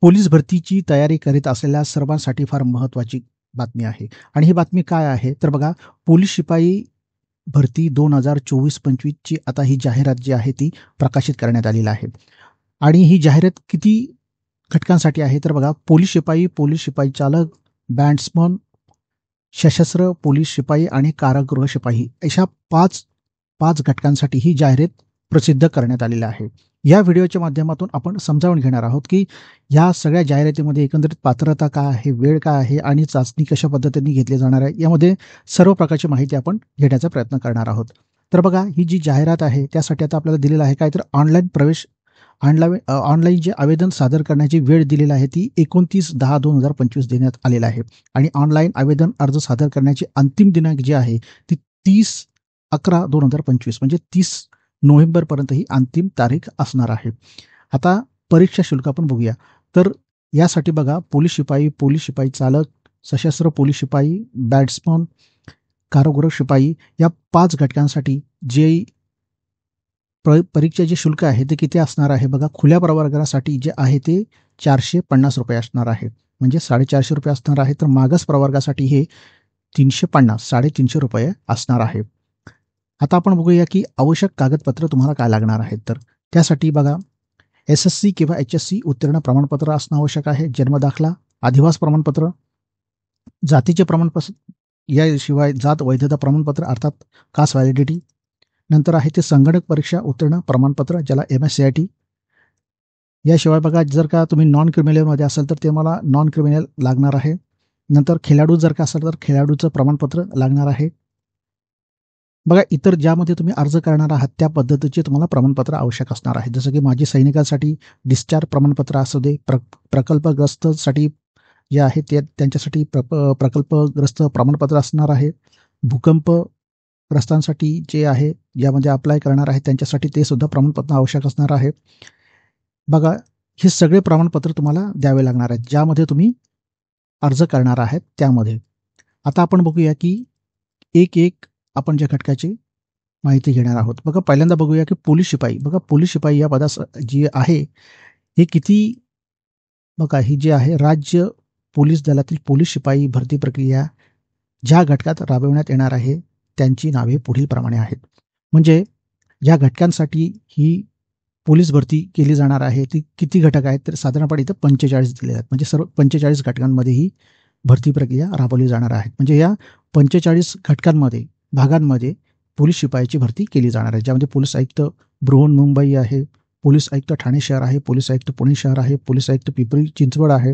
Police भरतीची तयारी करीत असलेल्या सर्वांसाठी फार महत्त्वाची बातमी आहे. आणि ही बातमी काय आहे? तर बघा, पोलीस शिपाई भरती 2024-25 ची आता ही जाहिरात जी आहे ती प्रकाशित करण्यात आलेली आहे. आणि ही जाहिरात किती घटकांसाठी आहे? तर बघा, पोलीस शिपाई चालक, बॅट्समन, सशस्त्र पोलीस शिपाई आणि कारागृह शिपाई अशा 5 घटकांसाठी ही जाहिरात प्रसिद्ध करण्यात आलेली आहे. या व्हिडिओच्या माध्यमातून आपण समजावून घेणार आहोत, की या सगळ्या जाहिरातीमध्ये एकंदरीत पात्रता काय आहे, वेळ काय आहे आणि चाचणी कशा पद्धतीने घेतली जाणार आहे, यामध्ये सर्व प्रकारची माहिती आपण घेण्याचा प्रयत्न करणार आहोत. तर बघा, ही जी जाहिरात आहे त्यासाठी आता आपल्याला दिलेलं आहे काय, तर ऑनलाईन जे आवेदन सादर करण्याची वेळ दिलेली आहे ती 29/10/2025 देण्यात आलेलं आहे. आणि ऑनलाईन आवेदन अर्ज सादर करण्याची अंतिम दिनांक जी आहे ती 30/11/2025 म्हणजे 30 नोव्हेंबरपर्यंत ही अंतिम तारीख असणार आहे. आता परीक्षा शुल्क आपण बघूया. तर यासाठी बघा, पोलीस शिपाई चालक, सशस्त्र पोलीस शिपाई, बॅट्समन, कारागृह शिपाई या 5 घटकांसाठी जे परीक्षेचे शुल्क आहे ते किती असणार आहे? बघा, खुल्या प्रवर्गासाठी जे आहे ते ₹450 असणार आहे. म्हणजे ₹450 असणार आहे. तर मागास प्रवर्गासाठी हे 350 ₹350 असणार आहे. आता आपण बघूया की आवश्यक कागदपत्र तुम्हाला काय लागणार आहेत. तर त्यासाठी बघा, SSC किंवा HSC उत्तीर्ण प्रमाणपत्र असणं आवश्यक आहे. जन्मदाखला, अधिवास प्रमाणपत्र, जातीचे प्रमाणपत्र, याशिवाय जात वैधता प्रमाणपत्र अर्थात कास्ट व्हॅलिडिटी. नंतर आहे ते संगणक परीक्षा उत्तीर्ण प्रमाणपत्र ज्याला MSCIT. याशिवाय बघा, जर का तुम्ही नॉन क्रिमिनलमध्ये असाल तर ते मला नॉन क्रिमिनल लागणार आहे. नंतर खेळाडू जर का असाल तर खेळाडूचं प्रमाणपत्र लागणार आहे. बघा, इतर ज्यामध्ये तुम्ही अर्ज करणार आहात त्या पद्धतीचे तुम्हाला प्रमाणपत्र आवश्यक असणार आहे. जसं की माजी सैनिकांसाठी डिस्चार्ज प्रमाणपत्र असू दे, प्रकल्पग्रस्तसाठी जे आहे ते त्यांच्यासाठी प्रकल्पग्रस्त प्रमाणपत्र असणार आहे. भूकंपग्रस्तांसाठी जे आहे, ज्यामध्ये अप्लाय करणार आहे त्यांच्यासाठी ते सुद्धा प्रमाणपत्र आवश्यक असणार आहे. बघा, हे सगळे प्रमाणपत्र तुम्हाला द्यावे लागणार आहेत ज्यामध्ये तुम्ही अर्ज करणार आहात त्यामध्ये. आता आपण बघूया की एक आपण ज्या घटकाची माहिती घेणार आहोत. बघा, पहिल्यांदा बघूया की पोलीस शिपाई. बघा, पोलीस शिपाई या पदास जी आहे हे किती, बघा, ही जी आहे राज्य पोलीस दलातील पोलीस शिपाई भरती प्रक्रिया ज्या घटकात राबविण्यात येणार आहे त्यांची नावे पुढीलप्रमाणे आहेत. म्हणजे ज्या घटकांसाठी ही पोलीस भरती केली जाणार आहे ती किती घटक आहेत, तर साधारणपणे इथं 45 दिले आहेत. म्हणजे सर्व 45 घटकांमध्ये ही भरती प्रक्रिया राबवली जाणार आहे. म्हणजे या 45 भागांमध्ये पोलीस शिपायाची भरती केली जाणार आहे. ज्यामध्ये पोलीस आयुक्त बृहन्मुंबई आहे, पोलीस आयुक्त ठाणे शहर आहे, पोलीस आयुक्त पुणे शहर आहे, पोलीस आयुक्त पिंपरी चिंचवड आहे,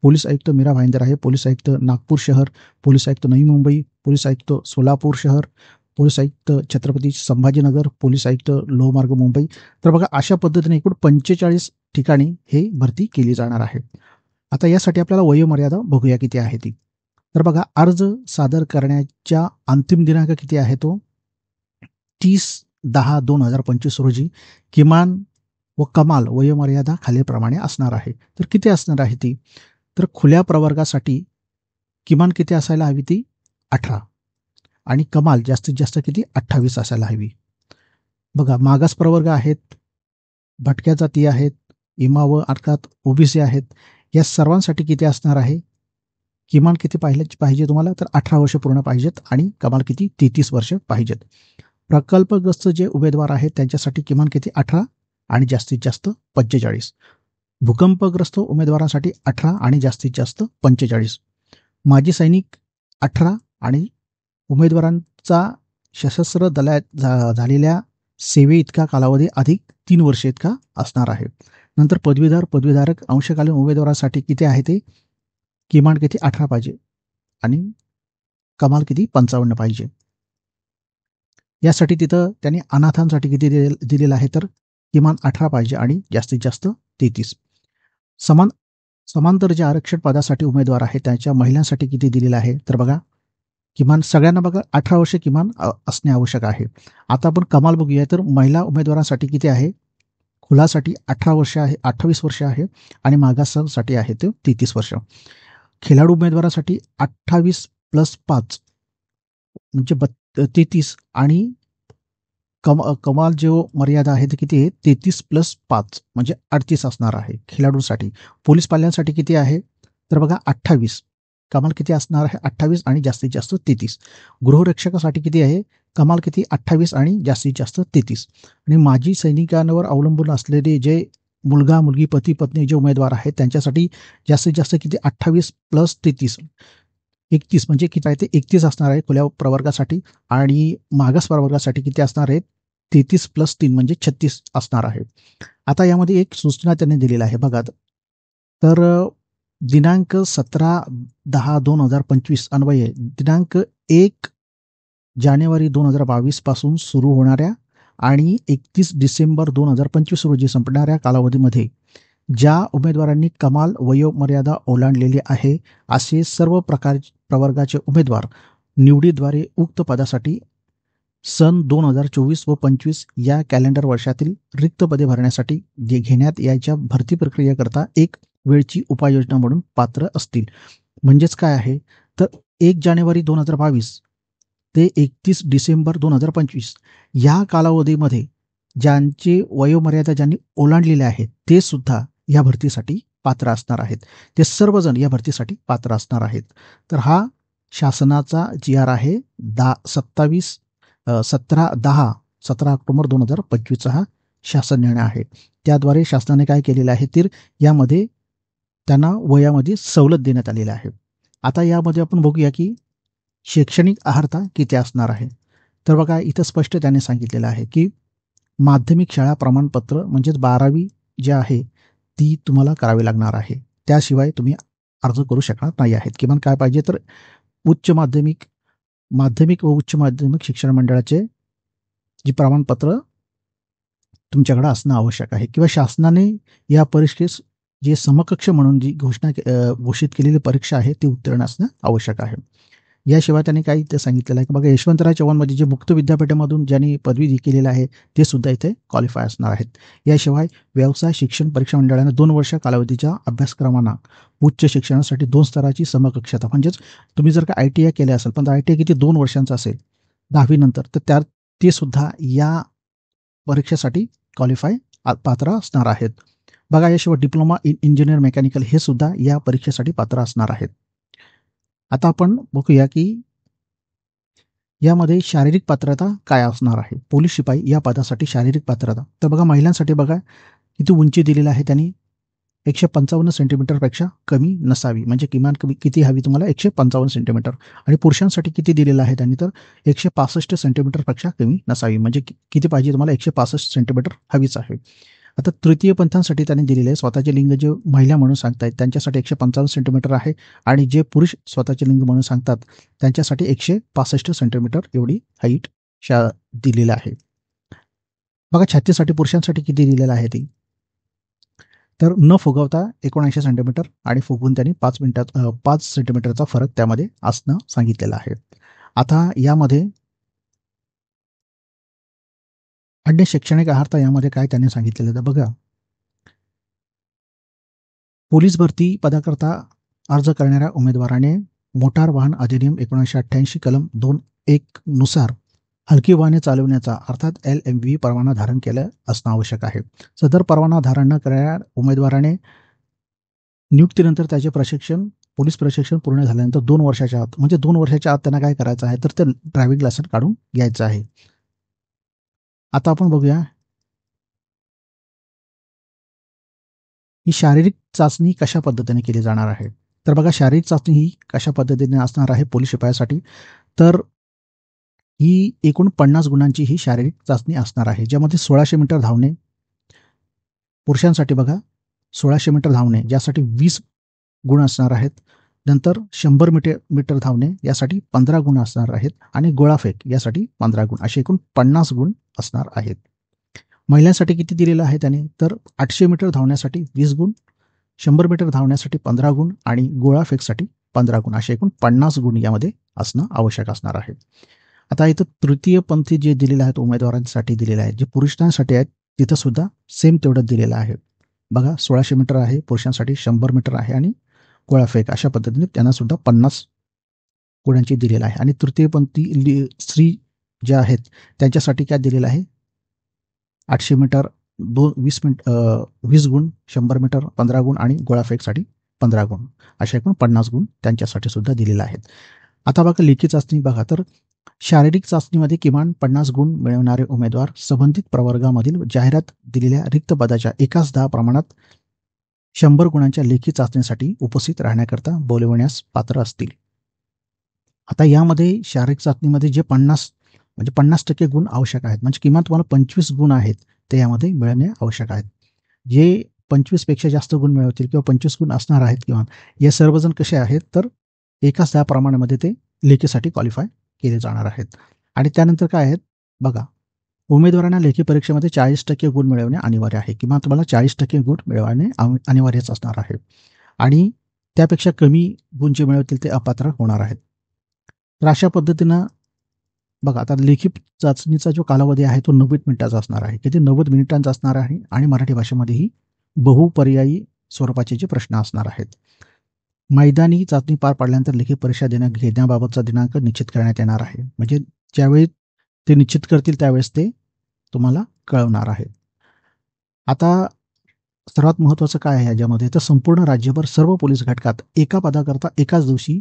पोलीस आयुक्त मीरा भाईंदर आहे, पोलीस आयुक्त नागपूर शहर, पोलीस आयुक्त नवी मुंबई, पोलीस आयुक्त सोलापूर शहर, पोलीस आयुक्त छत्रपती संभाजीनगर, पोलीस आयुक्त लोहमार्ग मुंबई. तर बघा, अशा पद्धतीने एकूण 45 ठिकाणी हे भरती केली जाणार आहे. आता यासाठी आपल्याला वयोमर्यादा बघूया किती आहे ती. तर बघा, अर्ज सादर करण्याच्या अंतिम दिनांक किती आहे तो 30/10/2025 रोजी. किमान व कमाल वयोमर्यादा खालीलप्रमाणे असणार आहे. तर किती असणार आहे ती? तर खुल्या प्रवर्गासाठी किमान किती असायला हवी ती 18 आणि कमाल जास्तीत जास्त किती 28 असायला हवी. बघा, मागास प्रवर्ग आहेत, भटक्या जाती आहेत, इमा व अर्थात OBC आहेत. या सर्वांसाठी किती असणार आहे? किमान किती पाहिजे तुम्हाला, तर 18 वर्ष पूर्ण पाहिजेत आणि कमाल किती 33 वर्ष पाहिजेत. प्रकल्पग्रस्त जे उमेदवार आहेत त्यांच्यासाठी किमान किती 18 आणि जास्तीत जास्त 45. भूकंपग्रस्त उमेदवारांसाठी 18 आणि जास्तीत जास्त 45. माजी सैनिक 18 आणि उमेदवारांचा सशस्त्र दलात झालेल्या सेवेइतका कालावधी अधिक 3 वर्षे इतका असणार आहे. नंतर पदवीधरक अंशकालीन उमेदवारासाठी किती आहे ते किमान किती 18 पाहिजे आणि कमाल किती 55 पाहिजे. यासाठी तिथं त्यांनी अनाथांसाठी किती दिलेलं आहे, तर किमान 18 पाहिजे आणि जास्तीत जास्त 33. समांतर जे आरक्षण पदासाठी उमेदवार आहेत त्याच्या महिलांसाठी किती दिलेलं आहे, तर बघा, किमान सगळ्यांना बघा 18 वर्ष किमान असणे आवश्यक आहे. आता आपण कमाल बघूया. तर महिला उमेदवारांसाठी किती आहे, खुलासाठी 18 वर्ष आहे, 28 वर्ष आहे आणि मागासासाठी आहे ते 33 वर्ष. खेळाडू उमेदवारासाठी 28 + 5 म्हणजे 33 आणि कमाल जो मर्यादा आहे ते किती आहे 33+5 म्हणजे 38 असणार आहे खेळाडूंसाठी. पोलीस पाल्यांसाठी किती आहे तर बघा 28. कमाल किती असणार आहे 28 आणि जास्तीत जास्त 33. गृहरक्षकासाठी किती आहे कमाल किती 28 आणि जास्तीत जास्त 33. आणि माजी सैनिकांवर अवलंबून असलेले जे मुलगा मुलगी पती पत्नी जे उमेदवार आहेत त्यांच्यासाठी जास्तीत जास्त किती 28 + 33 31 म्हणजे किती आहे ते 31 असणार आहे खुल्या प्रवर्गासाठी. आणि मागास प्रवर्गासाठी किती असणार आहे 33+3 म्हणजे 36 असणार आहे. आता यामध्ये एक सूचना त्यांनी दिलेली आहे बघा. तर दिनांक 17/10/2025 अन्वये दिनांक 1 जानेवारी 2022 पासून सुरू होणाऱ्या आणि 31 डिसेंबर 2025 रोजी संपणाऱ्या कालावधीमध्ये ज्या उमेदवारांनी कमाल वयोमर्यादा ओलांडलेली आहे असे सर्व प्रवर्गाचे उमेदवार निवडीद्वारे उक्त पदासाठी सन 2024 व 25 या कॅलेंडर वर्षातील रिक्त पदे भरण्यासाठी घेण्यात यायच्या भरती प्रक्रियेकरता एक वेळची उपाययोजना म्हणून पात्र असतील. म्हणजेच काय आहे तर 1 जानेवारी 2022 ते 31 डिसेंबर 2025 या कालावधीमध्ये ज्यांची वयोमर्यादा ज्यांनी ओलांडलेली आहे ते सुद्धा या भरतीसाठी पात्र असणार आहेत. ते सर्वजण या भरतीसाठी पात्र असणार आहेत. तर हा शासनाचा GR आहे 17 ऑक्टोबर 2025 हा शासन निर्णय आहे. त्याद्वारे शासनाने काय केलेलं आहे तर यामध्ये त्यांना वयामध्ये सवलत देण्यात आलेली आहे. आता यामध्ये आपण बघूया की शैक्षणिक अर्हता किती असणार आहे. तर बघा इथं स्पष्ट त्याने सांगितलेलं आहे की माध्यमिक शाळा प्रमाणपत्र म्हणजेच 12वी जे आहे ती तुम्हाला करावी लागणार आहे. त्याशिवाय तुम्ही अर्ज करू शकणार नाही आहेत. किमान काय पाहिजे तर माध्यमिक व उच्च माध्यमिक शिक्षण मंडळाचे जे प्रमाणपत्र तुमच्याकडे असणं आवश्यक आहे किंवा शासनाने या परीक्षेस जे समकक्ष म्हणून जी घोषित केलेली परीक्षा आहे ती उत्तीर्ण असणं आवश्यक आहे. याशिवाय त्यांनी काही इथे सांगितलेलं आहे की बघा यशवंतराव चव्हाणमध्ये जे मुक्त विद्यापीठामधून ज्यांनी पदवी केलेलं आहे ते सुद्धा इथे क्वालिफाय असणार आहेत. याशिवाय व्यवसाय शिक्षण परीक्षा मंडळाने 2 वर्ष कालावधीच्या अभ्यासक्रमांना उच्च शिक्षणासाठी 2 स्तराची समकक्षता म्हणजेच तुम्ही जर का ITI केले असेल पण ITI किती 2 वर्षांचा असेल 10वी नंतर तर ते सुद्धा या परीक्षेसाठी क्वालिफाय पात्र असणार आहेत. बघा याशिवाय डिप्लोमा इन इंजिनियर मेकॅनिकल हे सुद्धा या परीक्षेसाठी पात्र असणार आहेत. आता आपण बघूया की यामध्ये शारीरिक पात्रता काय असणार आहे. पोलीस शिपाई या पदासाठी शारीरिक पात्रता तर बघा महिलांसाठी बघा किती उंची दिलेली आहे त्यांनी 155 सेंटीमीटरपेक्षा कमी नसावी म्हणजे किमान किती हवी तुम्हाला 155 सेंटीमीटर. आणि पुरुषांसाठी किती दिलेलं आहे त्यांनी तर 165 सेंटीमीटरपेक्षा कमी नसावी म्हणजे किती पाहिजे तुम्हाला 165 सेंटीमीटर हवीच आहे. आता तृतीय पंथांसाठी त्यांनी दिलेले आहे स्वतःचे लिंग जे महिला म्हणून सांगतायत त्यांच्यासाठी 155 सेंटीमीटर आहे आणि जे पुरुष स्वतःचे लिंग म्हणून सांगतात त्यांच्यासाठी 165 सेंटीमीटर एवढी हाईट दिलेलं आहे. बघा छातीसाठी पुरुषांसाठी किती दिलेलं आहे ती तर न फुगवता 79 सेंटीमीटर आणि फुगवून त्यांनी 5 सेंटीमीटरचा फरक त्यामध्ये असणं सांगितलेलं आहे. आता यामध्ये अन्य शैक्षणिक अर्हता यामध्ये काय त्यांनी सांगितलेलं तर बघा पोलीस भरती पदाकरता अर्ज करणाऱ्या उमेदवाराने मोटार वाहन अधिनियम 1988 कलम 2(1) नुसार हलकी वाहने चालवण्याचा अर्थात LMV परवाना धारण केलं असणं आवश्यक आहे. सदर परवाना धारण न करणाऱ्या उमेदवाराने नियुक्तीनंतर त्याचे पोलीस प्रशिक्षण पूर्ण झाल्यानंतर 2 वर्षाच्या आत म्हणजे 2 वर्षाच्या आत त्यांना काय करायचं आहे तर ते ड्रायव्हिंग लायसन्स काढून घ्यायचं आहे. आता आपण बघूया ही शारीरिक चाचणी कशा पद्धतीने केली जाणार आहे. तर बघा शारीरिक चाचणी ही कशा पद्धतीने असणार आहे पोलीस शिपायासाठी तर ही एकूण 50 गुणांची ही शारीरिक चाचणी असणार आहे ज्यामध्ये 1600 मीटर धावणे पुरुषांसाठी बघा 1600 मीटर धावणे ज्यासाठी 20 गुण असणार आहेत. नंतर 100 मीटर धावणे यासाठी 15 गुण असणार आहेत आणि गोळाफेक यासाठी 15 गुण असे एकूण 50 गुण असणार आहेत. महिलांसाठी किती दिलेलं आहे त्याने तर 800 मीटर धावण्यासाठी 20 गुण 100 मीटर धावण्यासाठी 15 गुण आणि गोळाफेकसाठी 15 गुण असे एकूण 50 गुण यामध्ये असणं आवश्यक असणार आहे. आता इथं तृतीय पंथी जे दिलेले आहेत उमेदवारांसाठी दिलेले आहेत जे पुरुषांसाठी आहेत तिथं सुद्धा सेम तेवढं दिलेलं आहे. बघा 1600 मीटर आहे पुरुषांसाठी 100 मीटर आहे आणि गोळाफेक अशा पद्धतीने त्यांना सुद्धा 50 गुणांची दिलेलं आहे. आणि तृतीयपंथी स्त्री जे आहेत त्यांच्यासाठी काय दिलेलं आहे, 800 मीटर 20 गुण, 100 मीटर 15 गुण आणि गोळाफेकसाठी 15 गुण, अशा एकूण 50 गुण त्यांच्यासाठी सुद्धा दिलेले आहेत. आता बघा लेखी चाचणी बघा, तर शारीरिक चाचणीमध्ये किमान 50 गुण मिळवणारे उमेदवार संबंधित प्रवर्गामधील जाहिरात दिलेल्या रिक्त पदाच्या एकाच 10 प्रमाणात 100 गुणांच्या लेखी चाचणीसाठी उपस्थित राहण्याकरता बोलविण्यास पात्र असतील. आता यामध्ये शारीरिक चाचणीमध्ये जे 50% गुण आवश्यक आहेत, म्हणजे किमान तुम्हाला 25 गुण आहेत ते यामध्ये मिळणे आवश्यक आहेत. जे 25 पेक्षा जास्त गुण मिळवतील किंवा 25 गुण असणार आहेत किंवा हे सर्वजण कसे आहेत, तर एकाच 10 प्रमाणामध्ये ते लेखीसाठी क्वालिफाय केले जाणार आहेत. आणि त्यानंतर काय आहेत बघा, उमेदवारांना लेखी परीक्षेमध्ये 40% गुण मिळवणे अनिवार्य आहे. किंवा तुम्हाला 40% गुण मिळवणे अनिवार्यच असणार आहे आणि त्यापेक्षा कमी गुण जे मिळवतील ते अपात्र होणार आहेत. तर अशा पद्धतीनं बघा, आता लेखी चाचणीचा जो कालावधी आहे तो 90 मिनिटाचा असणार आहे. किती 90 मिनिटांचा असणार आहे आणि मराठी भाषेमध्येही बहुपर्यायी स्वरूपाचे जे प्रश्न असणार आहेत. मैदानी चाचणी पार पाडल्यानंतर लेखी परीक्षा घेण्याबाबतचा दिनांक निश्चित करण्यात येणार आहे. म्हणजे ज्यावेळी ते निश्चित करतील त्यावेळेस ते तुम्हाला कळवणार आहे. आता सर्वात महत्त्वाचं काय आहे याच्यामध्ये, तर संपूर्ण राज्यभर सर्व पोलीस घटकात एका पदाकरता एकाच दिवशी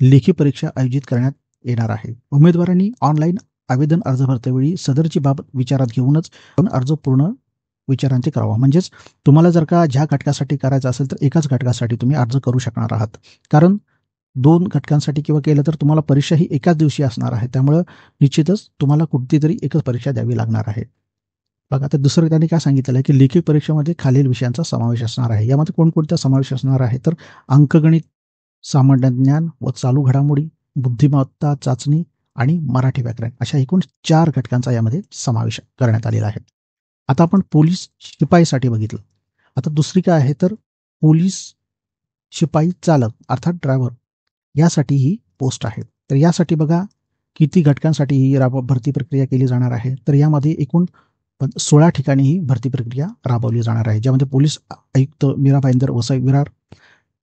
लेखी परीक्षा आयोजित करण्यात येणार आहे. उमेदवारांनी ऑनलाईन आवेदन अर्ज भरतेवेळी सदरची बाब विचारात घेऊनच अर्ज पूर्ण विचारांती करावा. म्हणजेच तुम्हाला जर का ज्या घटकासाठी करायचं असेल तर एकाच घटकासाठी तुम्ही अर्ज करू शकणार आहात. कारण 2 घटकांसाठी किंवा केलं तर तुम्हाला परीक्षा ही एकाच दिवशी असणार आहे. त्यामुळं निश्चितच तुम्हाला कुठलीतरी एकच परीक्षा द्यावी लागणार आहे. बघा, आता दुसरं त्यांनी काय सांगितलेलं आहे की लेखी परीक्षेमध्ये खालील विषयांचा समावेश असणार आहे. यामध्ये कोणकोणता समावेश असणार आहे, तर अंकगणित, सामान्य ज्ञान व चालू घडामोडी, बुद्धिमत्ता चाचणी आणि मराठी व्याकरण, अशा एकूण 4 घटकांचा यामध्ये समावेश करण्यात आलेला आहे. आता आपण पोलीस शिपाईसाठी बघितलं. आता दुसरी काय आहे, तर पोलीस शिपाई चालक अर्थात ड्रायव्हर यासाठी ही पोस्ट आहे. तर यासाठी बघा किती घटकांसाठी ही भरती प्रक्रिया केली जाणार आहे, तर यामध्ये एकूण 16 ठिकाणी ही भरती प्रक्रिया राबवली जाणार आहे. ज्यामध्ये पोलीस आयुक्त मीरा भाईंदर वसई विरार,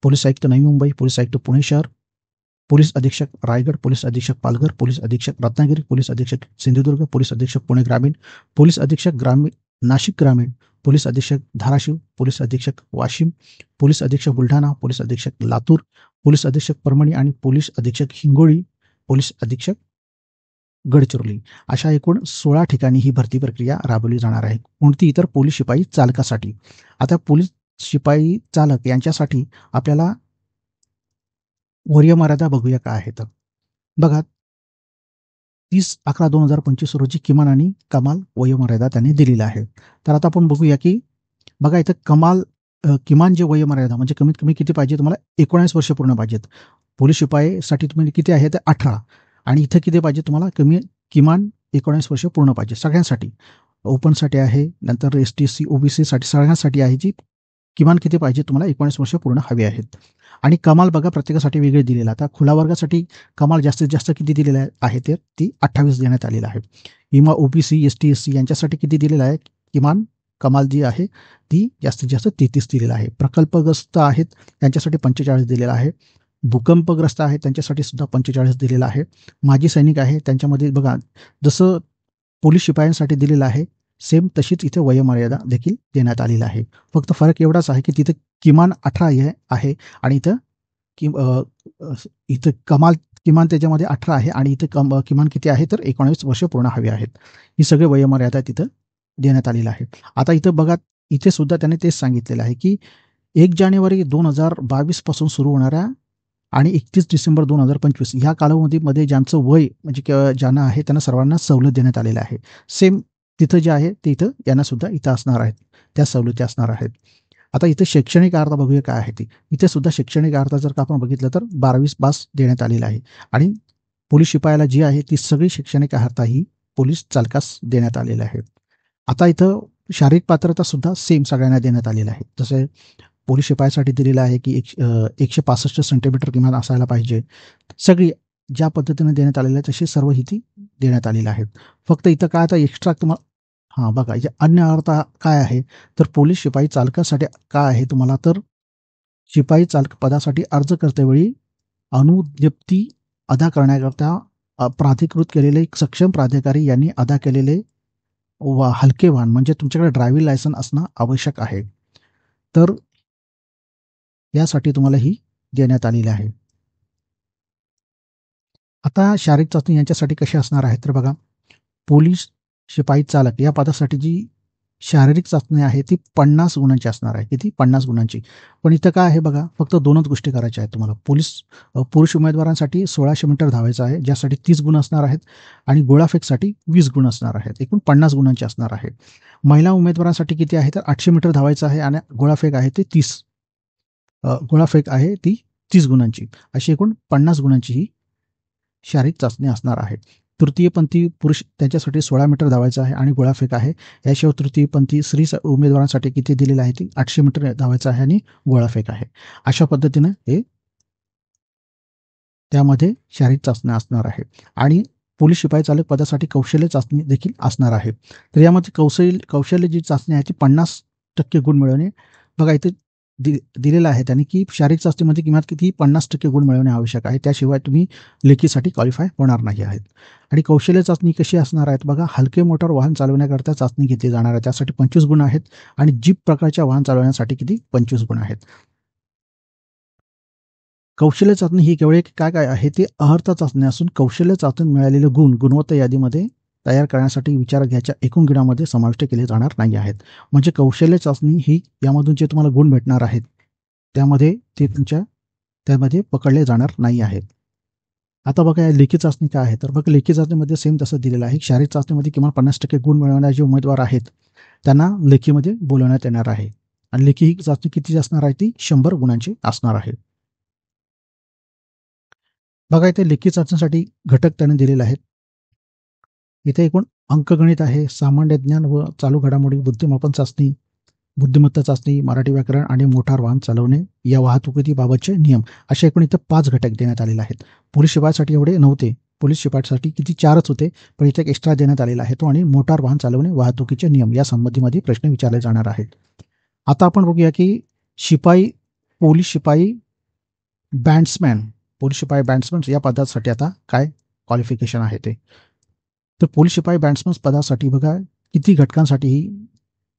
पोलीस आयुक्त नवी मुंबई, पोलीस आयुक्त पुणे शहर, पोलीस अधीक्षक रायगड, पोलीस अधीक्षक पालघर, पोलीस अधीक्षक रत्नागिरी, पोलीस अधीक्षक सिंधुदुर्ग, पोलीस अधीक्षक पुणे ग्रामीण, पोलीस अधीक्षक नाशिक ग्रामीण, पोलीस अधीक्षक धाराशिव, पोलीस अधीक्षक वाशिम, पोलीस अधीक्षक बुलढाणा, पोलीस अधीक्षक लातूर, पोलीस अधीक्षक परभणी आणि पोलीस अधीक्षक हिंगोली, पोलीस अधीक्षक गडचिरोली, अशा एकूण 16 ठिकाणी ही भरती प्रक्रिया राबवली जाणार आहे. कोणती, तर पोलीस शिपाई चालकासाठी. आता पोलीस शिपाई चालक यांच्यासाठी आपल्याला वयोमर्यादा बघूया काय आहे. तर बघा, 30/11/2025 रोजी किमान आणि कमाल वयोमर्यादा त्यांनी दिलेली आहे. तर आता आपण बघूया की बघा इथं किमान जे वयोमर्यादा म्हणजे कमीत कमी किती पाहिजे, तुम्हाला 19 वर्ष पूर्ण पाहिजेत. पोलीस शिपाईसाठी तुम्ही किती आहे, तर 18. आणि इथं किती पाहिजे तुम्हाला, किमान 19 वर्ष पूर्ण पाहिजे सगळ्यांसाठी. ओपनसाठी आहे, नंतर ST SC OBC साठी सगळ्यांसाठी आहे, जी किमान किती पाहिजे तुम्हाला 19 वर्ष पूर्ण हवी आहेत. आणि कमाल बघा प्रत्येकासाठी वेगळे दिलेला. आता खुला वर्गासाठी कमाल जास्तीत जास्त किती दिलेला आहे, तर ती 28 देण्यात आलेला आहे. किंवा OBC ST SC यांच्यासाठी किती दिलेलं आहे, किमान कमाल जी आहे ती जास्तीत जास्त 33 दिलेला आहे. प्रकल्पग्रस्त आहेत त्यांच्यासाठी 45 दिलेला आहे. भूकंपग्रस्त आहेत त्यांच्यासाठी सुद्धा 45 दिलेला आहे. माजी सैनिक आहे त्यांच्यामध्ये बघा जसं पोलीस शिपायांसाठी दिलेलं आहे सेम तशीच इथे वयोमर्यादा देखील देण्यात आलेला आहे. फक्त फरक एवढाच आहे की तिथे किमान 18 आहे आणि इथं किमान त्याच्यामध्ये 18 आहे आणि इथं किमान किती आहे, तर 19 वर्ष पूर्ण हवी आहेत. ही सगळी वयोमर्यादा तिथं देण्यात आलेला आहे. आता इथं बघा, इथे सुद्धा त्याने तेच सांगितलेलं आहे की 1 जानेवारी 2022 पासून सुरू होणाऱ्या आणि 31 डिसेंबर 2025 या कालावधीमध्ये ज्यांचं वय म्हणजे ज्यांना आहे त्यांना सर्वांना सवलत देण्यात आलेली आहे. सेम तिथं जे आहे ते यांना सुद्धा इथं असणार आहेत, त्या सवलती असणार आहेत. आता इथे शैक्षणिक अर्हता बघूया काय आहे ती. इथे सुद्धा शैक्षणिक अर्हता जर का आपण बघितलं तर 12वी पास देण्यात आलेला आहे. आणि पोलीस शिपायाला जी आहे ती सगळी शैक्षणिक अर्हता ही पोलीस चालकास देण्यात आलेली आहे. आता इथं शारीरिक पात्रता सुद्धा सेम सगळ्यांना देण्यात आलेलं आहे. जसे पोलीस शिपायासाठी दिलेलं आहे की 165 सेंटीमीटर किमान असायला पाहिजे. सगळी ज्या पद्धतीने देण्यात आलेलं आहे तशी सर्व ही ती देण्यात आलेलं आहे. फक्त इथं काय आता एक्स्ट्रा तुम्हाला बघा अन्य अर्हता काय आहे, तर पोलीस शिपाई चालकासाठी काय आहे तुम्हाला, तर शिपाई चालक पदासाठी अर्ज करतेवेळी अनुज्ञप्ती अदा करण्याकरता प्राधिकृत केलेले सक्षम प्राधिकारी यांनी अदा केलेले हलके वाहन म्हणजे तुमच्याकडे ड्रायव्हिंग लायसन्स असणं आवश्यक आहे. तर यासाठी तुम्हाला ही देण्यात आलेली आहे. आता शारीरिक चाचणी यांच्यासाठी कशी असणार आहे तर बघा, पोलीस शिपाई चालक या पदासाठी जी शारीरिक चाचणी आहे ती 50 गुणांची असणार आहे. किती? 50 गुणांची. पण इथं काय आहे बघा, फक्त 2च गोष्टी करायच्या आहेत तुम्हाला. पुरुष उमेदवारांसाठी 1600 मीटर धावायचं आहे, ज्यासाठी 30 गुण असणार आहेत आणि गोळाफेकसाठी 20 गुण असणार आहेत. एकूण 50 गुणांची असणार आहे. महिला उमेदवारांसाठी किती आहे तर 800 मीटर धावायचं आहे आणि गोळाफेक आहे ते 30 गुणांची. अशी एकूण 50 गुणांची ही शारीरिक चाचणी असणार आहे. तृतीयपंथी पुरुष त्यांच्यासाठी 16 मीटर धावायचं आहे आणि गोळाफेक आहे. याशिवाय तृतीयपंथी स्त्री उमेदवारांसाठी किती दिलेलं आहे ती 800 मीटर धावायचं आहे आणि गोळाफेक आहे. अशा पद्धतीनं हे त्यामध्ये शारीरिक चाचणी असणार आहे. आणि पोलीस शिपाई चालक पदासाठी कौशल्य चाचणी देखील असणार आहे. तर यामध्ये कौशल्य जी चाचणी आहे ती 50% गुण मिळवणे. बघा इथे दिलेलं आहे त्यांनी की शारीरिक चाचणीमध्ये किमान किती 50% गुण मिळवणे आवश्यक आहे. त्याशिवाय तुम्ही लेखीसाठी क्वालिफाय होणार नाही आहेत. आणि कौशल्य चाचणी कशी असणार आहेत बघा, हलके मोटार वाहन चालवण्याकरता चाचणी घेतली जाणार आहे, त्यासाठी 25 गुण आहेत. आणि जीप प्रकारच्या वाहन चालवण्यासाठी किती 25 गुण आहेत. कौशल्य चाचणी ही केवळ काय आहे ते अर्हता चाचणी असून कौशल्य चाचणी मिळालेले गुण गुणवत्ता यादीमध्ये तयार करण्यासाठी विचारात घ्यायच्या एकूण गुणांमध्ये समाविष्ट केले जाणार नाही आहेत. म्हणजे कौशल्य चाचणी ही यामधून जे तुम्हाला गुण भेटणार आहेत त्यामध्ये त्यामध्ये पकडले जाणार नाही आहेत. आता बघा या लेखी चाचणी काय आहे तर बघा, लेखी चाचणीमध्ये सेम तसं दिलेलं आहे. शारीरिक चाचणीमध्ये किमान 50% गुण मिळवणारे जे उमेदवार आहेत त्यांना लेखीमध्ये बोलवण्यात येणार आहे. आणि लेखी ही चाचणी किती असणार आहे ती 100 गुणांची असणार आहे. बघा इथे लेखी चाचणीसाठी घटक त्याने दिलेले आहेत. इथे एकूण अंकगणित आहे, सामान्य ज्ञान व चालू घडामोडी, बुद्धिमापन चाचणी, बुद्धिमत्ता चाचणी, मराठी व्याकरण आणि मोटार वाहन चालवणे या वाहतुकीबाबतचे नियम, असे एकूण इथं 5 घटक देण्यात आलेले आहेत. पोलीस शिपाईसाठी एवढे नव्हते. पोलीस शिपाईसाठी किती 4च होते, पण इथे एक एक्स्ट्रा देण्यात आलेला आहे तो. आणि मोटार वाहन चालवणे, वाहतुकीचे नियम या संबंधीमध्ये प्रश्न विचारले जाणार आहेत. आता आपण बघूया की पोलीस शिपाई बँड्समॅन, पोलीस शिपाई बँड्समॅन या पदासाठी आता काय क्वालिफिकेशन आहे ते. तर पोलीस शिपाई बँड्समॅन पदासाठी बघा किती घटकांसाठी ही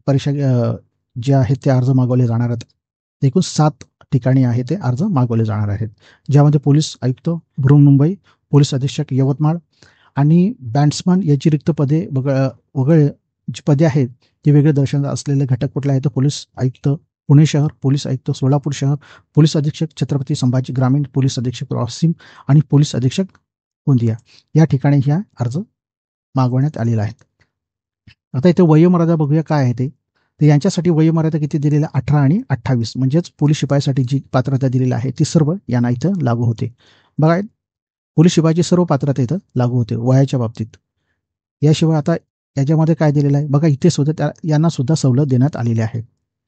परीक्षा जे आहेत ते अर्ज मागवले जाणार आहेत. एकूण 7 ठिकाणी आहे ते अर्ज मागवले जाणार आहेत, ज्यामध्ये पोलीस आयुक्त बृहन्मुंबई, पोलीस अधीक्षक यवतमाळ आणि बँड्समॅन याची रिक्त पदे वगैरे जी पदे आहेत ती वेगळे दर्शन असलेले घटक कुठले आहेत तर पोलीस आयुक्त पुणे शहर, पोलीस आयुक्त सोलापूर शहर, पोलीस अधीक्षक छत्रपती संभाजी ग्रामीण, पोलीस अधीक्षक वाशिम आणि पोलीस अधीक्षक गोंदिया या ठिकाणी ह्या अर्ज मागवण्यात आलेला आहे. आता इथे वयोमर्यादा बघूया काय आहे ते. तर यांच्यासाठी वयोमर्यादा किती दिलेली आहे 18 आणि 28, म्हणजेच पोलीस शिपाईसाठी जी पात्रता दिलेली आहे ती सर्व यांना इथं लागू होते. बघा पोलीस शिपाईची सर्व पात्रता इथं लागू होते वयाच्या बाबतीत. याशिवाय आता याच्यामध्ये काय दिलेलं आहे बघा, इथे सुद्धा यांना सुद्धा सवलत देण्यात आलेली आहे.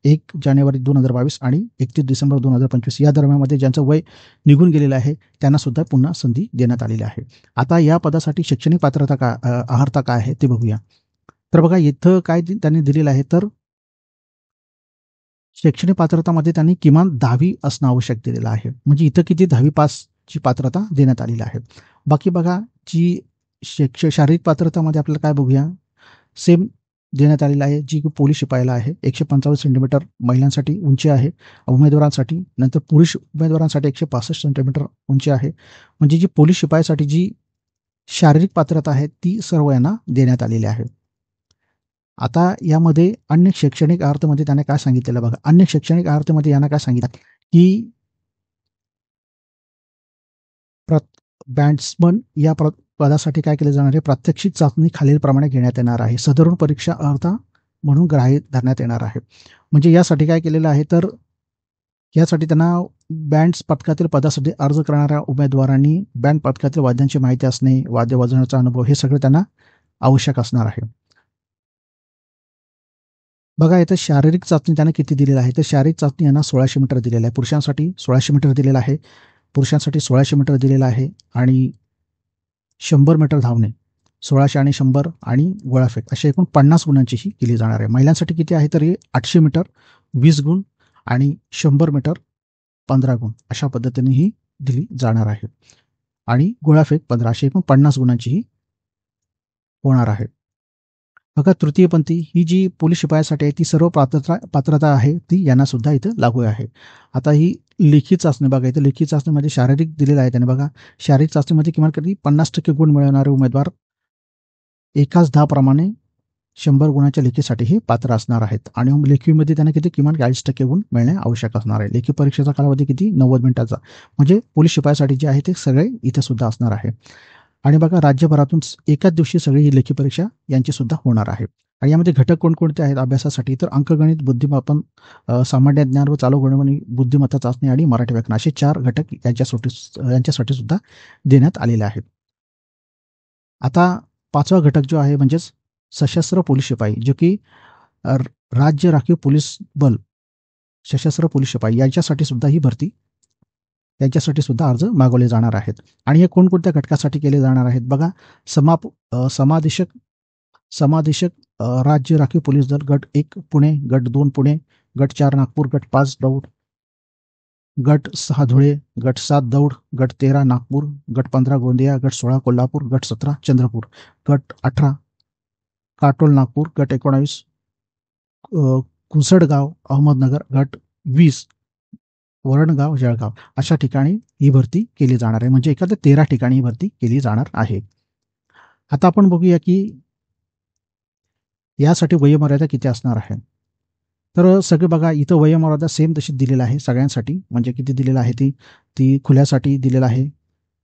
1 जानेवारी 2022 आणि 31 डिसेंबर 2025 या दरम्यानमध्ये ज्यांचं वय निघून गेलेलं आहे त्यांना सुद्धा पुन्हा संधी देण्यात आलेली आहे. आता या पदासाठी शैक्षणिक पात्रता अर्हता काय आहे ते बघूया. तर बघा इथं काय त्यांनी दिलेलं आहे तर शैक्षणिक पात्रतामध्ये त्यांनी किमान 10वी असणं आवश्यक दिलेलं आहे. म्हणजे इथं किती 10वी पासची पात्रता देण्यात आलेली आहे. बाकी बघा जी शारीरिक पात्रतामध्ये आपल्याला काय बघूया, सेम देण्यात आलेला आहे जी पोलीस शिपाईला आहे. 155 सेंटीमीटर महिलांसाठी उंची आहे उमेदवारांसाठी. नंतर पुरुष उमेदवारांसाठी 165 सेंटीमीटर उंची आहे. म्हणजे जी पोलीस शिपाईसाठी जी शारीरिक पात्रता आहे ती सर्व यांना देण्यात आलेली आहे. आता यामध्ये अन्य शैक्षणिक अर्हतेमध्ये त्याने काय सांगितलेलं बघा, अन्य शैक्षणिक अर्हतेमध्ये यांना काय सांगितलं की बँड्समन या पदासाठी काय केले जाणार आहे, प्रात्यक्षिक चाचणी खालीलप्रमाणे घेण्यात येणार आहे. सदरून परीक्षा अर्हता म्हणून ग्राह्य धरण्यात येणार आहे. म्हणजे यासाठी काय केलेलं आहे तर यासाठी त्यांना बँड्स पथकातील पदासाठी अर्ज करणाऱ्या उमेदवारांनी बँड पथकातील वाद्यांची माहिती असणे, वाद्य वाजवण्याचा अनुभव हे सगळं त्यांना आवश्यक असणार आहे. बघा इथं शारीरिक चाचणी त्याने किती दिलेलं आहे तर शारीरिक चाचणी यांना 1600 मीटर दिलेलं आहे. पुरुषांसाठी 1600 मीटर दिलेलं आहे. पुरुषांसाठी 1600 मीटर दिलेलं आहे आणि 100 मीटर धावणे, 1600 आणि 100 आणि गोळाफेक अशा एकूण 50 गुणांची ही केली जाणार आहे. महिलांसाठी किती आहे तर 800 मीटर 20 गुण आणि 100 मीटर 15 गुण अशा पद्धतीने ही दिली जाणार आहे. आणि गोळाफेक 15 अशी एकूण 50 गुणांची ही होणार आहे. बघा तृतीयपंथी ही जी पोलीस शिपायासाठी आहे ती सर्व पात्रता आहे ती यांना सुद्धा इथं लागू आहे. आता ही लेखी चाचणी बघा, इथं लेखी चाचणीमध्ये शारीरिक दिलेलं आहे त्याने बघा. शारीरिक चाचणीमध्ये किमान किती 50% गुण मिळवणारे उमेदवार एकाच 10 प्रमाणे 100 गुणाच्या लेखीसाठी हे पात्र असणार आहेत आणि लेखीमध्ये त्यांना किती किमान 40% गुण मिळणे आवश्यक असणार आहे. लेखी परीक्षेचा कालावधी किती 90 मिनिटाचा. म्हणजे पोलीस शिपायासाठी जे आहे ते सगळे इथे सुद्धा असणार आहे. आणि बघा राज्यभरातून एकाच दिवशी सगळी ही लेखी परीक्षा यांची सुद्धा होणार आहे. आणि यामध्ये घटक कोणकोणते आहेत अभ्यासासाठी तर अंकगणित, बुद्धिमापन, सामान्य ज्ञान व चालू घडामोडी, बुद्धिमत्ता चाचणी आणि मराठी व्याकरण असे 4 घटक यांच्यासाठी सुद्धा देण्यात आलेले आहेत. आता 5वा घटक जो आहे म्हणजेच सशस्त्र पोलीस शिपाई जो की राज्य राखीव पोलीस बल सशस्त्र पोलीस शिपाई यांच्यासाठी सुद्धा ही भरती यांच्यासाठी सुद्धा अर्ज मागवले जाणार आहेत. आणि हे कोणकोणत्या घटकासाठी केले जाणार आहेत बघा. समादेशक समादेशक राज्य राखीव पोलीस दल गट 1 पुणे, गट 2 पुणे, गट 4 नागपूर, गट 5 दौंड, गट 6 धुळे, गट 7 दौंड, गट 13 नागपूर, गट 15 गोंदिया, गट 16 कोल्हापूर, गट 17 चंद्रपूर, गट 18 काटोल नागपूर, गट 19 कुसडगाव अहमदनगर, गट 20 वरणगाव जळगाव अशा ठिकाणी ही भरती केली जाणार आहे. म्हणजे एखाद्या 13 ठिकाणी ही भरती केली जाणार आहे. आता आपण बघूया की यासाठी वयोमर्यादा किती असणार आहे. तर सगळे बघा इथं वयोमर्यादा सेम तशी दिलेलं आहे सगळ्यांसाठी. म्हणजे किती दिलेलं आहे ती खुल्यासाठी दिलेलं आहे.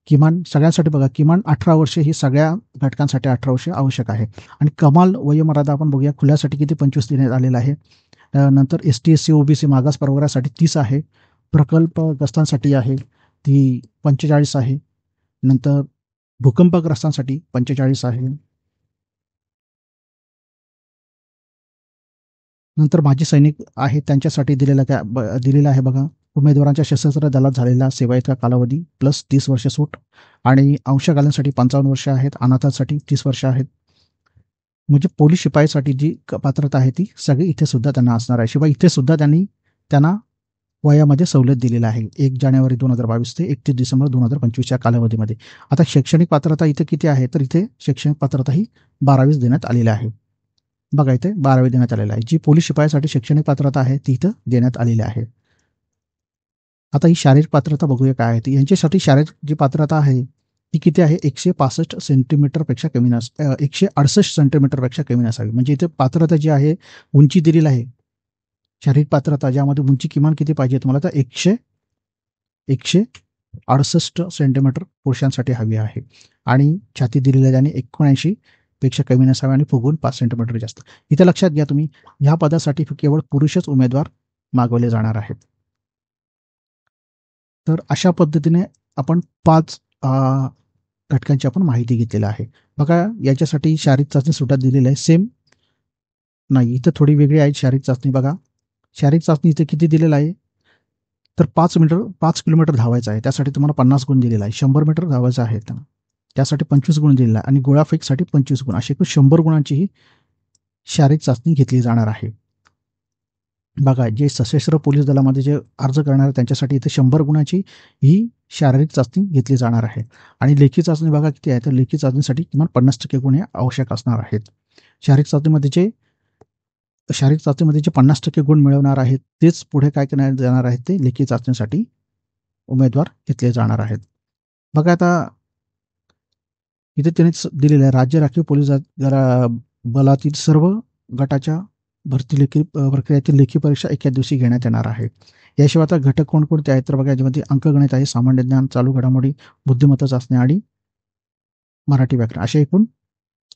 किमान सगळ्यांसाठी बघा किमान 18 वर्षे ही सगळ्या घटकांसाठी 18 वर्षे आवश्यक आहे. आणि कमाल वयोमर्यादा आपण बघूया खुल्यासाठी किती 25 देण्यात आलेलं आहे. नंतर ST SC OBC मागास प्रवर्गासाठी 30 आहे. प्रकल्पग्रस्तांसाठी आहे ती 45 आहे. नंतर भूकंपग्रस्तांसाठी 45 आहे. नंतर माजी सैनिक आहेत त्यांच्यासाठी दिलेलं आहे बघा. उमेदवारांच्या सशस्त्र दलात झालेला सेवाइतका कालावधी प्लस 30 वर्ष सूट आणि अंशकालीनसाठी 55 वर्ष आहेत. अनाथांसाठी 30 वर्ष आहेत. म्हणजे पोलीस शिपाईसाठी जी पात्रता आहे ती सगळी इथे सुद्धा त्यांना असणार आहे. शिवाय इथे सुद्धा त्यांना वयामध्ये सवलत दिलेला आहे 1 जानेवारी 2022 ते 31 डिसेंबर 2025 या कालावधीमध्ये. आता शैक्षणिक पात्रता इथे किती आहे तर इथे शैक्षणिक पात्रता ही 12वीच देण्यात आलेली आहे. बघा इथे 12वी देण्यात आलेली आहे. जी पोलीस शिपायासाठी शैक्षणिक पात्रता आहे ती इथं देण्यात आलेली आहे. आता ही शारीरिक पात्रता बघूया काय आहे ती. यांच्यासाठी शारीरिक जी पात्रता आहे ती किती आहे 165 सेंटीमीटरपेक्षा कमी 168 सेंटीमीटरपेक्षा कमी नसावी. म्हणजे इथे पात्रता जी आहे उंची दिलेली आहे. शारीरिक पात्रता ज्यामध्ये उंची किमान किती पाहिजे तुम्हाला तर 168 सेंटीमीटर पुरुषांसाठी हवी आहे. आणि छाती दिलेली आहे आणि 79 पेक्षा कमी नसावे आणि फुगून 5 सेंटीमीटर जास्त. इथे लक्षात घ्या तुम्ही ह्या पदासाठी केवळ पुरुषच उमेदवार मागवले जाणार आहेत. तर अशा पद्धतीने आपण 5 घटकांची आपण माहिती घेतलेली आहे. बघा याच्यासाठी शारीरिक चाचणी सुद्धा दिलेली आहे सेम नाही इथं थोडी वेगळी आहे शारीरिक चाचणी. बघा शारीरिक चाचणी इथे किती दिलेलं आहे तर 5 किलोमीटर धावायचं आहे त्यासाठी तुम्हाला 50 गुण दिलेला आहे. 100 मीटर धावायचं आहे त्यासाठी 25 गुण दिलेला आहे आणि गोळाफेकसाठी 25 गुण अशी 100 गुणांची ही शारीरिक चाचणी घेतली जाणार आहे. बघा जे सशस्त्र पोलीस दलामध्ये जे अर्ज करणार त्यांच्यासाठी इथे 100 गुणाची ही शारीरिक चाचणी घेतली जाणार आहे. आणि लेखी चाचणी बघा किती आहे तर लेखी चाचणीसाठी किमान 50% गुण हे आवश्यक असणार आहेत. शारीरिक चाचणीमध्ये जे 50% गुण मिळवणार आहेत तेच पुढे काय करण्यात जाणार आहेत ते लेखी चाचणीसाठी उमेदवार घेतले जाणार आहेत. बघा आता इथे त्यांनी दिलेलं आहे राज्य राखीव पोलीस बलातील सर्व गटाच्या भरती प्रक्रियेतील लेखी परीक्षा एका दिवशी घेण्यात येणार आहे. याशिवाय आता घटक कोणकोणते आहेत तर बघा याच्यामध्ये अंकगणित आहे, सामान्य ज्ञान, चालू घडामोडी, बुद्धिमत्ता चाचणी आणि मराठी व्याकरण असे एकूण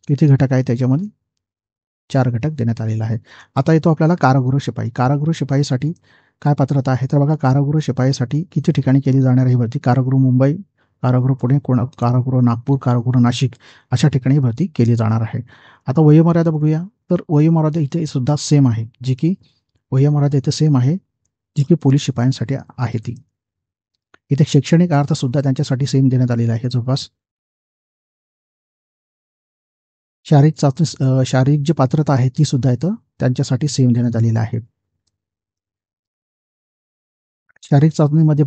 किती घटक आहेत त्याच्यामध्ये 4 घटक देण्यात आलेला आहे. आता येतो आपल्याला कारागृह शिपाई. कारागृह शिपाईसाठी काय पात्रता आहे तर बघा कारागृह शिपाईसाठी किती ठिकाणी केली जाणार ही भरती. कारागृह मुंबई, कारागृह पुणे, कारागृह नागपूर, कारागृह नाशिक अशा ठिकाणी भरती केली जाणार आहे. आता वयोमर्यादा बघूया तर वयोमर्यादा इथे सुद्धा सेम आहे जी की वयोमर्यादा इथे सेम आहे जी की पोलीस शिपायांसाठी आहे ती. इथे शैक्षणिक अर्थ सुद्धा त्यांच्यासाठी सेम देण्यात आलेला आहे जवळपास. शारीरिक जी पात्रता आहे ती सुद्धा इथं त्यांच्यासाठी सेम देण्यात आलेली आहे. शारीरिक चाचणीमध्ये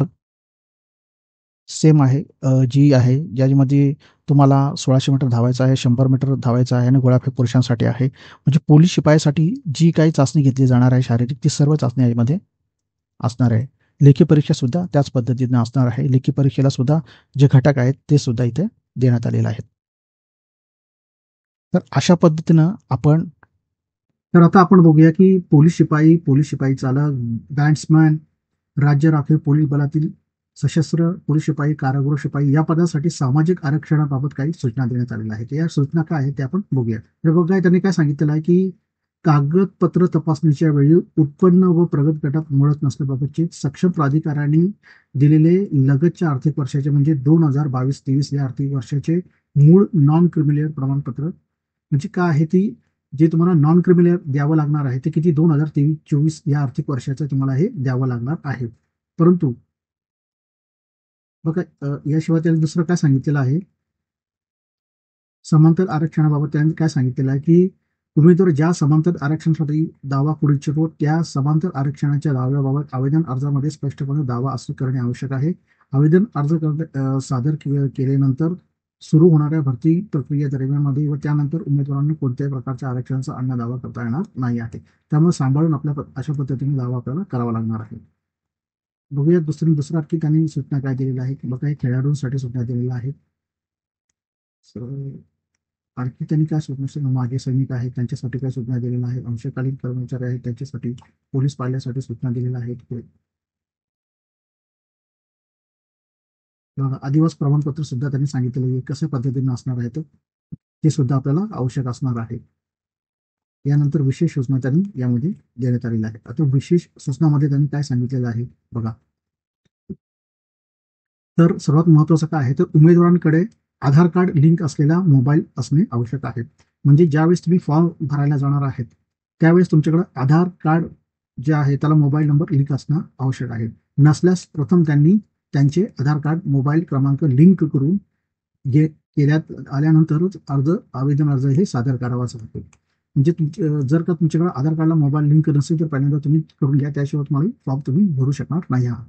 सेम आहे, जी आहे ज्यामध्ये तुम्हाला 1600 मीटर धावायचं आहे, 100 मीटर धावायचं आहे आणि गोळाफेक पुरुषांसाठी आहे. म्हणजे पोलीस शिपायासाठी जी काही चाचणी घेतली जाणार आहे शारीरिक, ती सर्व चाचणी यामध्ये असणार आहे. लेखी परीक्षासुद्धा त्याच पद्धतीनं असणार आहे. लेखी परीक्षेला सुद्धा जे घटक आहेत ते सुद्धा इथे देण्यात आलेले आहेत. तर अशा पद्धतीनं आपण तर आता आपण बघूया की पोलीस शिपाई चालक, बॅट्समॅन, राज्य राखीव पोलीस बलातील सशस्त्र पोलीस शिपाई, कारागृह शिपाई या पदासाठी सामाजिक आरक्षणाबाबत काही सूचना देण्यात आलेल्या आहेत. या सूचना काय आहेत ते आपण बघूया. तर बघा त्यांनी काय सांगितलेलं आहे की कागदपत्र तपासणीच्या वेळी उत्पन्न व प्रगत गटात मिळत नसल्याबाबतचे सक्षम प्राधिकाऱ्यांनी दिलेले लगतच्या आर्थिक वर्षाचे म्हणजे 2022-23 या आर्थिक वर्षाचे मूळ नॉन क्रिमिलियर प्रमाणपत्र म्हणजे काय आहे ती जे तुम्हाला नॉन क्रिमिलियर द्यावं लागणार आहे ते किती 2023-24 या आर्थिक वर्षाचं तुम्हाला हे द्यावं लागणार आहे. परंतु बघा याशिवाय त्यांनी दुसरं काय सांगितलेलं आहे, समांतर आरक्षणाबाबत त्यांनी काय सांगितलेलं आहे की उमेदवार ज्या समांतर आरक्षणासाठी दावा करू इच्छितो त्या समांतर आरक्षणाच्या दाव्याबाबत आवेदन अर्जामध्ये स्पष्टपणे दावा असं करणे आवश्यक आहे. आवेदन अर्ज सादर केल्यानंतर सुरू होणाऱ्या भरती प्रक्रिये दरम्यानमध्ये व त्यानंतर उमेदवारांना कोणत्याही प्रकारच्या आरक्षणाचा अन्य दावा करता येणार नाही आहे. त्यामुळे सांभाळून अशा पद्धतीने दावा आपल्याला करावा लागणार आहे. बघूया दुसऱ्या आणखी त्यांनी सूचना काय दिलेल्या आहे बघा, हे खेळाडूंसाठी सूचना दिलेल्या आहेत. आणखी त्यांनी काय सूचना, मागे सैनिक आहेत त्यांच्यासाठी काय सूचना दिलेल्या आहेत, अंशकालीन कर्मचारी आहेत त्यांच्यासाठी, पोलीस पाल्यासाठी सूचना दिलेल्या आहेत. आदिवास प्रमाणपत्र सुद्धा त्यांनी सांगितलेलं आहे कशा पद्धतीने असणार आहे ते सुद्धा आपल्याला आवश्यक असणार आहे. यानंतर विशेष सूचना त्यांनी यामध्ये देण्यात आलेल्या आहेत. आता विशेष सूचनामध्ये त्यांनी काय सांगितलेलं आहे बघा, तर सर्वात महत्वाचं काय आहे तर उमेदवारांकडे आधार कार्ड लिंक असलेला मोबाईल असणे आवश्यक आहे. म्हणजे ज्यावेळेस तुम्ही फॉर्म भरायला जाणार आहेत त्यावेळेस तुमच्याकडे आधार कार्ड जे आहे त्याला मोबाईल नंबर लिंक असणं आवश्यक आहे. नसल्यास प्रथम त्यांनी त्यांचे आधार कार्ड मोबाईल क्रमांक लिंक करून केल्यात आल्यानंतरच आवेदन अर्ज हे सादर करावाच लागतो. म्हणजे जर का तुमच्याकडे आधार कार्डला मोबाईल लिंक नसेल तर पहिल्यांदा तुम्ही करून घ्या, त्याशिवाय तुम्हाला फॉर्म तुम्ही भरू शकणार नाही आहात.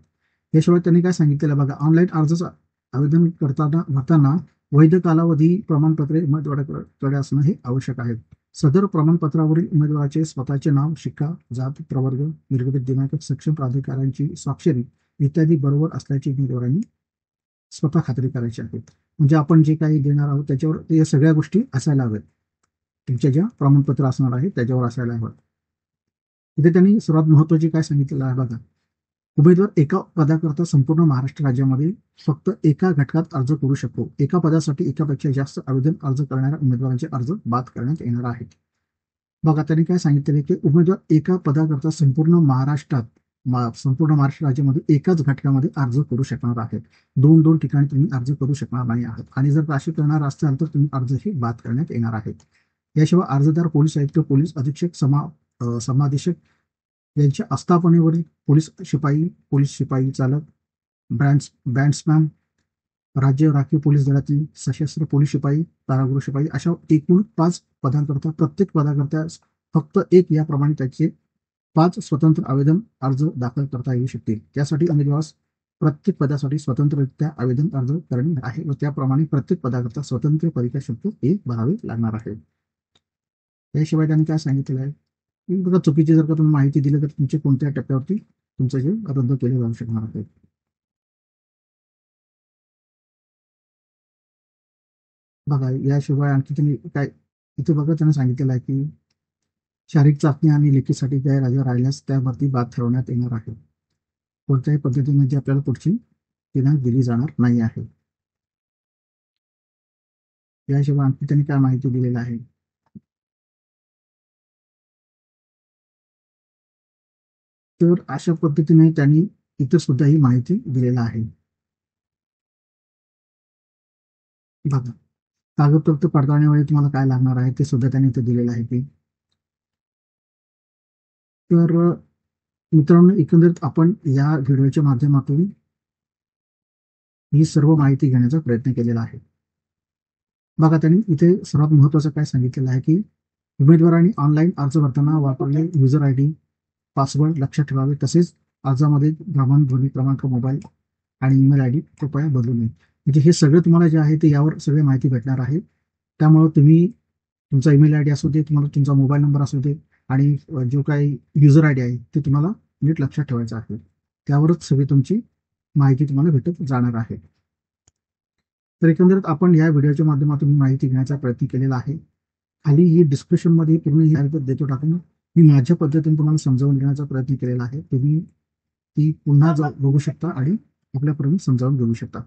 याशिवाय त्यांनी काय सांगितलेलं बघा, ऑनलाईन अर्ज आवेदन भरताना वैध कालावधी प्रमाणपत्रे उमेदवाराकडे असणं हे आवश्यक आहे. सदर प्रमाणपत्रावरील उमेदवाराचे स्वतःचे नाव, शिक्का, जात, प्रवर्ग, निर्गमित दिनांक, सक्षम प्राधिकाऱ्यांची स्वाक्षरी इत्यादी बरोबर असल्याची उमेदवारांनी स्वतः खात्री करायची आहे. म्हणजे आपण जे काही देणार आहोत त्याच्यावर या सगळ्या गोष्टी असायला हव्यात. तुमच्या ज्या प्रमाणपत्र असणार आहे त्याच्यावर असायला हवं. इथे त्यांनी सर्वात महत्वाची काय सांगितलेलं आहे बघा, उमेदवार एका पदाकरता संपूर्ण महाराष्ट्र राज्यामध्ये फक्त एका घटकात अर्ज करू शकतो. एका पदासाठी एकापेक्षा जास्त आवेदन अर्ज करणाऱ्या उमेदवारांचे अर्ज बाद करण्यात येणार आहेत. बघा त्यांनी काय सांगितलेले की उमेदवार एका पदाकरता संपूर्ण महाराष्ट्र राज्यामध्ये एकाच घटकामध्ये अर्ज करू शकणार आहेत. दोन ठिकाणी तुम्ही अर्ज करू शकणार नाही आहात. आणि जर असे करणार असाल तर तुम्ही अर्जही बाद करण्यात येणार आहेत. याशिवाय अर्जदार, पोलीस आयुक्त, पोलीस अधीक्षक, समादेशक यांच्या आस्थापनेवरील पोलीस शिपाई चालक, बॅट्समॅन, राज्य राखीव पोलीस दलातील सशस्त्र पोलीस शिपाई, कारागृह शिपाई अशा एकूण 5 पदांकरता प्रत्येक पदाकरता फक्त एक याप्रमाणे त्याचे 5 स्वतंत्र आवेदन अर्ज दाखल करता येऊ शकतील. त्यासाठी उमेदवारास प्रत्येक पदासाठी स्वतंत्ररित्या आवेदन अर्ज करणे आहे व त्याप्रमाणे प्रत्येक पदाकरता स्वतंत्र परीक्षा शुल्क हे भरावे लागणार आहे. याशिवाय त्यांनी काय सांगितलेलं आहे बघा, चुकीची जर का तुम्ही माहिती दिली तर तुमचे कोणत्या टप्प्यावरती तुमचं जे रद्द केले जाऊ शकणार आहे. बघा याशिवाय आणखी त्यांनी काय इथे बघा त्यांना सांगितलेलं आहे की शारीरिक चाचणी आणि लेखीसाठी गैरहजर राहिल्यास त्या भरती बाद ठरवण्यात येणार आहे. कोणत्याही पद्धतीमध्ये आपल्याला पुढची दिनांक दिली जाणार नाही आहे. याशिवाय आणखी त्यांनी काय माहिती दिलेली आहे, तर अशा पद्धतीने त्यांनी इतर सुद्धा ही माहिती दिलेली आहे. बघा कागदपत्र पडताळणीवेळी तुम्हाला काय लागणार आहे ते सुद्धा त्यांनी इथे दिलेलं आहे की, तर मित्रांनो एकंदरीत आपण या व्हिडिओच्या माध्यमातून ही सर्व माहिती घेण्याचा प्रयत्न केलेला आहे. बघा त्यांनी इथे सर्वात महत्वाचं काय सांगितलेलं आहे की उमेदवारांनी ऑनलाईन अर्ज भरताना वापरले युजर आयडी, पासवर्ड लक्षात ठेवावे. तसेच अर्जामध्ये भ्रमणध्वनी क्रमांक, मोबाईल आणि ईमेल आय डी कृपया बदलू नये. म्हणजे हे सगळं तुम्हाला जे आहे ते यावर सगळी माहिती भेटणार आहे. त्यामुळं तुम्ही तुमचा ईमेल आय डी असू दे, तुम्हाला तुमचा मोबाईल नंबर असू दे आणि जो काही युजर आय डी आहे ते तुम्हाला नीट लक्षात ठेवायचं आहे. त्यावरच सगळी तुमची माहिती तुम्हाला भेटत जाणार आहे. तर एकंदरीत आपण या व्हिडिओच्या माध्यमातून माहिती घेण्याचा प्रयत्न केलेला आहे. खाली ही डिस्क्रिप्शनमध्ये पूर्ण ही माहिती देतो टाकून मी माझ्या पद्धतीने तुम्हाला समजावून घेण्याचा प्रयत्न केलेला आहे. तुम्ही ती पुन्हा बघू शकता आणि आपल्यापर्यंत समजावून घेऊ शकता.